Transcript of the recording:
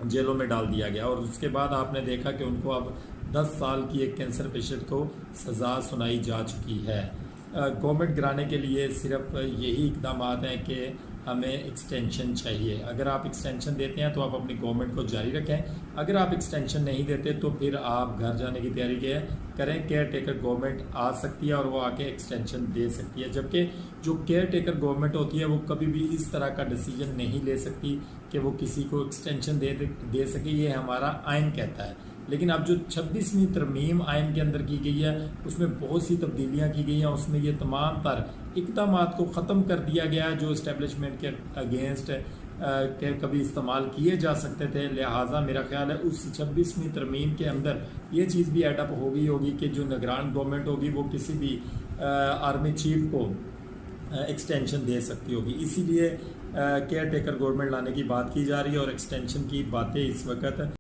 जेलों में डाल दिया गया और उसके बाद आपने देखा कि उनको अब 10 साल की एक कैंसर पेशेंट को सज़ा सुनाई जा चुकी है। गवर्नमेंट गिराने के लिए सिर्फ यही इकदाम हैं कि हमें एक्सटेंशन चाहिए। अगर आप एक्सटेंशन देते हैं तो आप अपनी गवर्नमेंट को जारी रखें, अगर आप एक्सटेंशन नहीं देते तो फिर आप घर जाने की तैयारी करें। केयर टेकर गवर्नमेंट आ सकती है और वो आके एक्सटेंशन दे सकती है, जबकि जो केयर टेकर गवर्नमेंट होती है वो कभी भी इस तरह का डिसीजन नहीं ले सकती कि वो किसी को एक्सटेंशन दे सके। ये हमारा आइन कहता है। लेकिन अब जो 26वीं तरमीम आइन के अंदर की गई है उसमें बहुत सी तब्दीलियाँ की गई हैं। उसमें ये तमाम तर इक़दाम को ख़त्म कर दिया गया है जो इस्टेब्लिशमेंट के अगेंस्ट के कभी इस्तेमाल किए जा सकते थे। लिहाजा मेरा ख्याल है उस 26वीं तरमीम के अंदर ये चीज़ भी एडअप होगी कि जो निगरान गवर्नमेंट होगी वो किसी भी आर्मी चीफ को एक्सटेंशन दे सकती होगी। इसीलिए केयर टेकर गवर्नमेंट लाने की बात की जा रही है और एक्सटेंशन की बातें इस वक्त